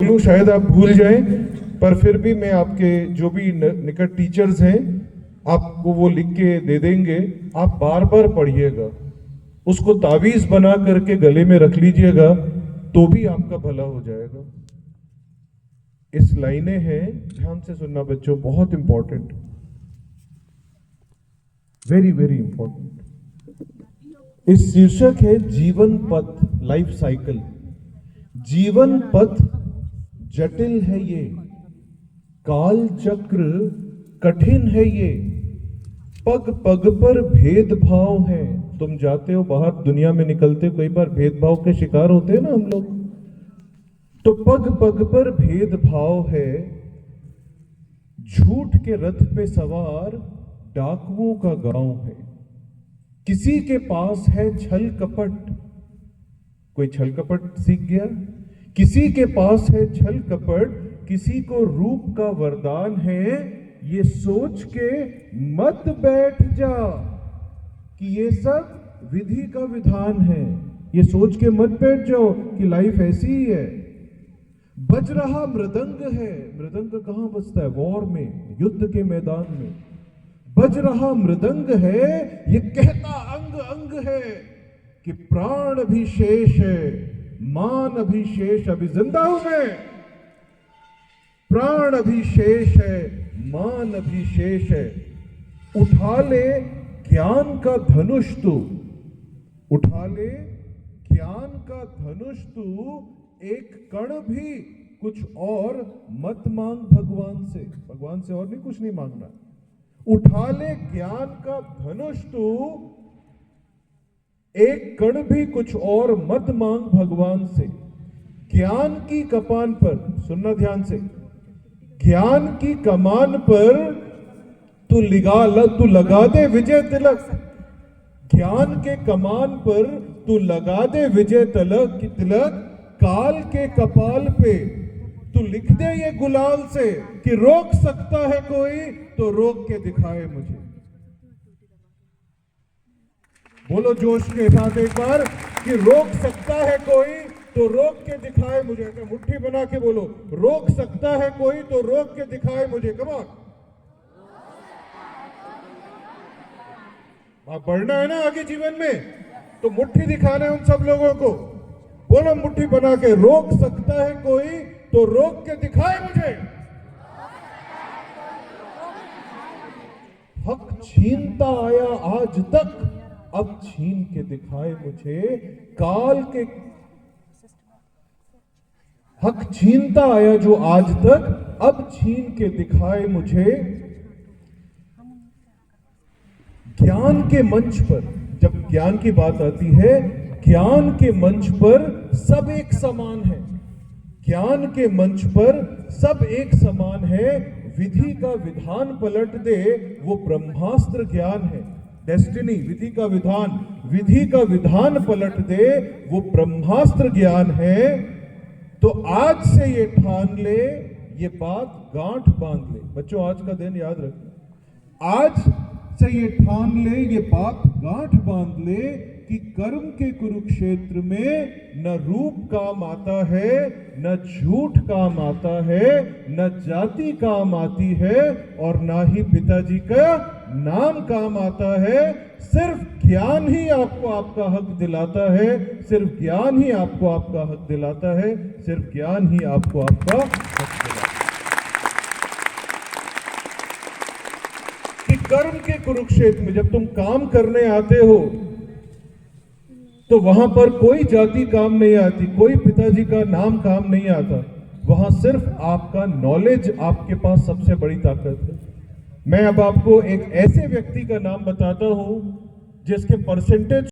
बोलूं शायद आप भूल जाएं, पर फिर भी मैं आपके जो भी निकट टीचर्स हैं आपको वो लिख के दे देंगे। आप बार बार पढ़िएगा, उसको तावीज बना करके गले में रख लीजिएगा, तो भी आपका भला हो जाएगा। इस लाइनें हैं, ध्यान से सुनना बच्चों, बहुत इंपॉर्टेंट, वेरी वेरी इंपॉर्टेंट। इस शीर्षक है जीवन पथ, लाइफ साइकिल। जीवन पथ जटिल है ये, काल चक्र कठिन है ये, पग पग पर भेदभाव है। तुम जाते हो बाहर दुनिया में, निकलते हो, कई बार भेदभाव के शिकार होते हैं ना हम लोग। तो पग पग पर भेदभाव है, झूठ के रथ पे सवार डाकुओं का गांव है। किसी के पास है छल कपट, कोई छल कपट सीख गया। किसी के पास है छल कपट, किसी को रूप का वरदान है। ये सोच के मत बैठ जा कि ये सब विधि का विधान है। ये सोच के मत बैठ जाओ कि लाइफ ऐसी ही है। बज रहा मृदंग है, मृदंग कहां बजता है? वॉर में, युद्ध के मैदान में। बज रहा मृदंग है, ये कहता अंग अंग है कि प्राण भी शेष है, मान भी शेष। अभी जिंदा हूं मैं, प्राण भी शेष है, मान भी शेष है। उठा ले ज्ञान का धनुष तू, उठा ले ज्ञान का धनुष तू। एक कण भी कुछ और मत मांग भगवान से, भगवान से और नहीं, कुछ नहीं मांगना। उठा ले ज्ञान का धनुष तू, एक कण भी कुछ और मत मांग भगवान से। ज्ञान की कमान पर, सुनना ध्यान से, ज्ञान की कमान पर तू लगा दे विजय तिलक। ज्ञान के कमान पर तू लगा दे विजय तिलक की तिलक। काल के कपाल पे तू लिख दे ये गुलाल से कि रोक सकता है कोई तो रोक के दिखाए मुझे। बोलो जोश के साथ एक बार कि रोक सकता है कोई तो रोक के दिखाए मुझे। तो मुट्ठी बना के बोलो, रोक सकता है कोई तो रोक के दिखाए मुझे। कम ऑन, आप बढ़ना है ना आगे जीवन में, तो मुट्ठी दिखाना है उन सब लोगों को। बोलो मुट्ठी बना के, रोक सकता है कोई तो रोक के दिखाए मुझे। हक छीनता आया आज तक, अब छीन के दिखाए मुझे। काल के हक छीनता आया जो आज तक, अब छीन के दिखाए मुझे। ज्ञान के मंच पर, जब ज्ञान की बात आती है, ज्ञान के मंच पर सब एक समान है। ज्ञान के मंच पर सब एक समान है। विधि का विधान पलट दे वो ब्रह्मास्त्र ज्ञान है। डेस्टिनी, विधि का विधान, विधि का विधान पलट दे वो ब्रह्मास्त्र ज्ञान है। तो आज से ये ठान ले, ये बात गांठ बांध ले। बच्चों आज का दिन याद रखना, आज से ये ठान ले, ये बात गांठ बांध ले कि कर्म के कुरुक्षेत्र में न रूप काम आता है, न झूठ काम आता है, न जाति काम आती है, और ना ही पिताजी का नाम काम आता है। सिर्फ ज्ञान ही आपको आपका हक दिलाता है, सिर्फ ज्ञान ही आपको आपका हक दिलाता है, सिर्फ ज्ञान ही आपको आपका हक दिलाता है। कि कर्म के कुरुक्षेत्र में जब तुम काम करने आते हो तो वहां पर कोई जाति काम नहीं आती, कोई पिताजी का नाम काम नहीं आता। वहां सिर्फ आपका नॉलेज आपके पास सबसे बड़ी ताकत है। मैं अब आपको एक ऐसे व्यक्ति का नाम बताता हूं जिसके परसेंटेज